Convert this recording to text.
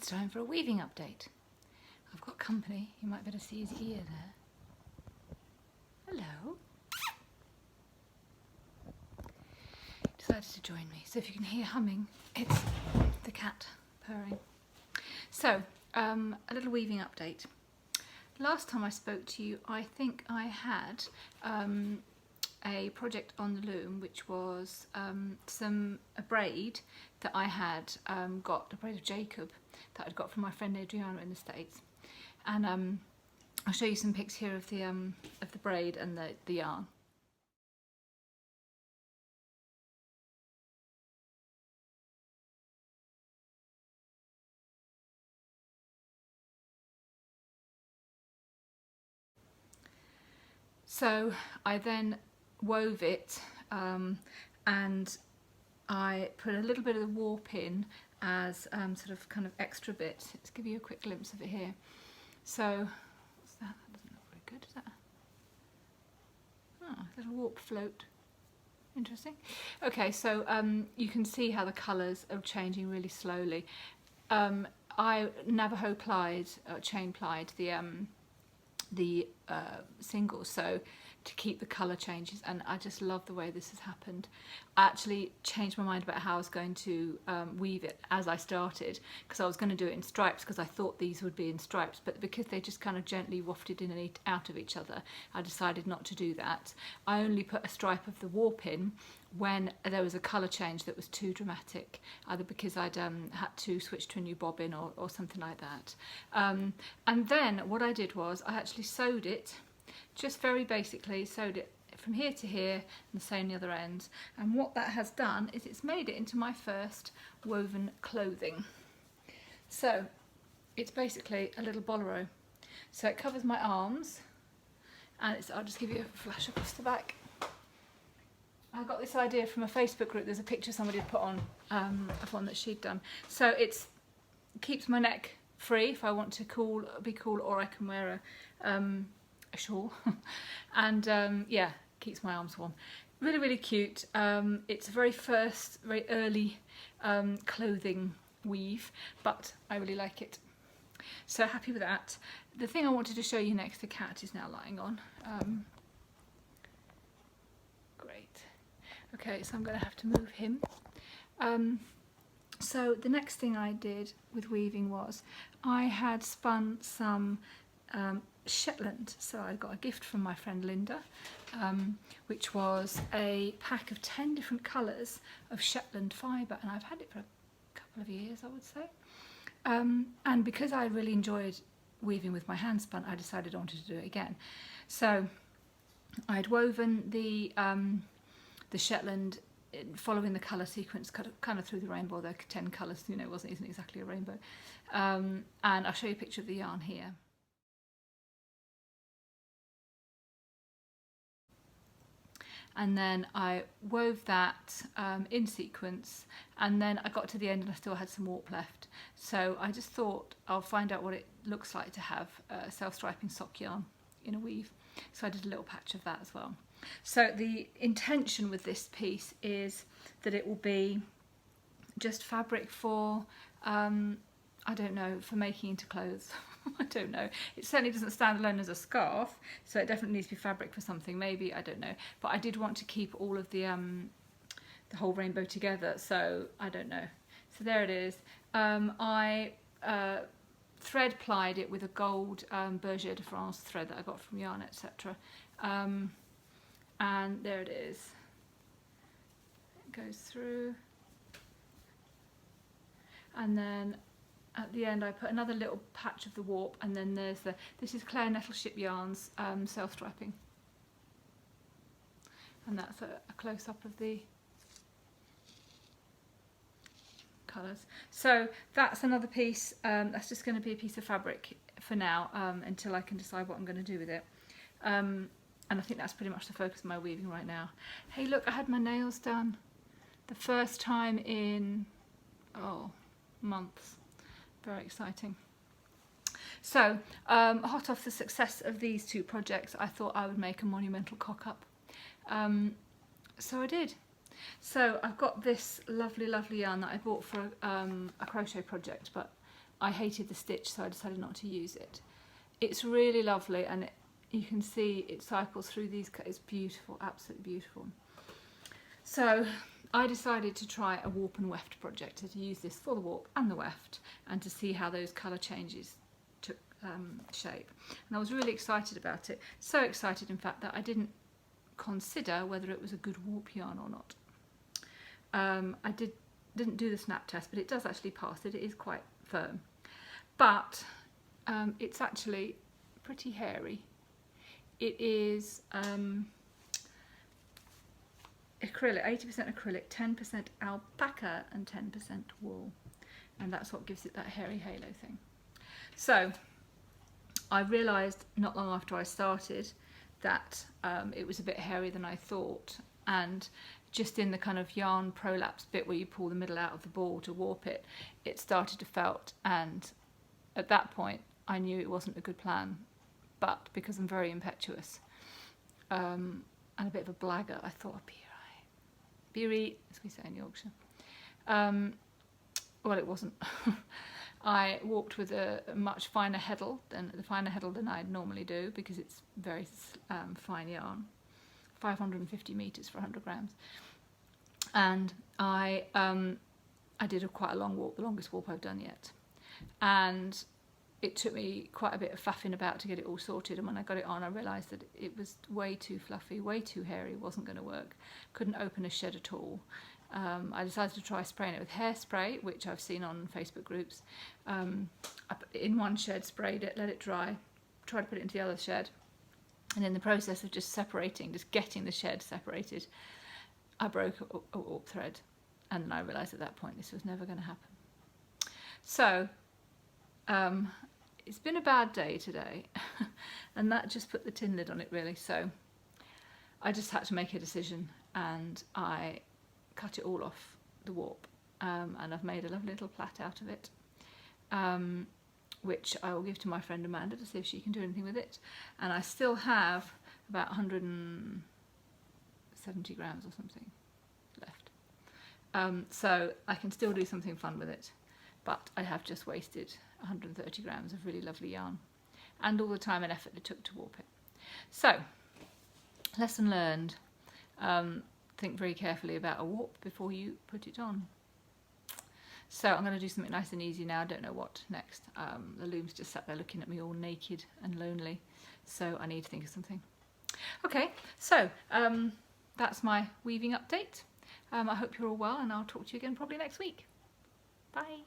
It's time for a weaving update. I've got company. You might better see his ear there. Hello. Decided to join me. So if you can hear humming, it's the cat purring. So, a little weaving update. Last time I spoke to you, I think I had a project on the loom, which was a braid that I had got, a braid of Jacob that I'd got from my friend Adriana in the States, and I'll show you some pics here of the braid and the yarn. So I then wove it and I put a little bit of the warp in as sort of kind of extra bit. Let's give you a quick glimpse of it here. So, what's that? That doesn't look very good, is that? Oh, a little warp float. Interesting. Okay, so you can see how the colours are changing really slowly. I Navajo plied, chain plied the singles, so to keep the colour changes, and I just love the way this has happened. I actually changed my mind about how I was going to weave it as I started, because I was going to do it in stripes because I thought these would be in stripes, but because they just kind of gently wafted in and out of each other, I decided not to do that. I only put a stripe of the warp in when there was a colour change that was too dramatic, either because I'd had to switch to a new bobbin or something like that. And then what I did was I actually sewed it, just very basically sewed it from here to here and the same the other end. And what that has done is it's made it into my first woven clothing. So it's basically a little bolero. So it covers my arms, and I'll just give you a flash across the back. I got this idea from a Facebook group. There's a picture somebody had put on of one that she'd done. So it keeps my neck free if I want to be cool, or I can wear a shawl. And yeah, keeps my arms warm. Really, really cute. It's a very early clothing weave, but I really like it. So happy with that. The thing I wanted to show you next, the cat is now lying on. Okay, so I'm going to have to move him. So the next thing I did with weaving was I had spun some Shetland. So I got a gift from my friend Linda, which was a pack of 10 different colours of Shetland fibre, and I've had it for a couple of years, I would say. And because I really enjoyed weaving with my hand spun, I decided I wanted to do it again. So I'd woven the Shetland following the colour sequence kind of through the rainbow. There are 10 colours, you know, isn't exactly a rainbow. And I'll show you a picture of the yarn here. And then I wove that in sequence, and then I got to the end and I still had some warp left. So I just thought I'll find out what it looks like to have self-striping sock yarn in a weave. So I did a little patch of that as well. So the intention with this piece is that it will be just fabric for, I don't know, for making into clothes. I don't know. It certainly doesn't stand alone as a scarf, so it definitely needs to be fabric for something, maybe, I don't know. But I did want to keep all of the whole rainbow together, so I don't know. So there it is. I thread plied it with a gold Berger de France thread that I got from Yarn, etc. And there it is. It goes through, and then at the end I put another little patch of the warp, and then there's this is Claire Nettleship Yarns self-striping, and that's a close-up of the colours. So that's another piece. That's just going to be a piece of fabric for now, until I can decide what I'm going to do with it. And I think that's pretty much the focus of my weaving right now. Hey, look, I had my nails done. The first time in, months. Very exciting. So, hot off the success of these two projects, I thought I would make a monumental cock-up. So I did. So I've got this lovely, lovely yarn that I bought for a crochet project, but I hated the stitch, so I decided not to use it. It's really lovely, and you can see it cycles through these. It's beautiful, absolutely beautiful. So I decided to try a warp and weft project, to use this for the warp and the weft, and to see how those colour changes took shape. And I was really excited about it. So excited, in fact, that I didn't consider whether it was a good warp yarn or not. I didn't do the snap test, but it does actually pass it. It is quite firm, but it's actually pretty hairy. It is acrylic, 80% acrylic, 10% alpaca and 10% wool, and that's what gives it that hairy halo thing. So I realised not long after I started that it was a bit hairier than I thought, and just in the kind of yarn prolapse bit where you pull the middle out of the ball to warp it, it started to felt, and at that point I knew it wasn't a good plan. But because I'm very impetuous and a bit of a blagger, I thought I'd be right. Be right, as we say in Yorkshire. Well, it wasn't. I warped with a much finer heddle than I'd normally do, because it's very fine yarn, 550 meters for 100 grams, and I did quite a long warp, the longest warp I've done yet, and it took me quite a bit of faffing about to get it all sorted, and when I got it on I realised that it was way too fluffy, way too hairy, wasn't going to work, couldn't open a shed at all. I decided to try spraying it with hairspray, which I've seen on Facebook groups. In one shed, sprayed it, let it dry, tried to put it into the other shed, and in the process of just getting the shed separated, I broke a warp thread, and then I realised at that point this was never going to happen. So it's been a bad day today, and that just put the tin lid on it really. So I just had to make a decision, and I cut it all off the warp, and I've made a lovely little plait out of it, which I will give to my friend Amanda to see if she can do anything with it. And I still have about 170 grams or something left, so I can still do something fun with it, but I have just wasted 130 grams of really lovely yarn and all the time and effort it took to warp it. So, lesson learned. Think very carefully about a warp before you put it on. So I'm going to do something nice and easy now. I don't know what next. The loom's just sat there looking at me all naked and lonely, so I need to think of something. Okay, so that's my weaving update. I hope you're all well, and I'll talk to you again probably next week. Bye.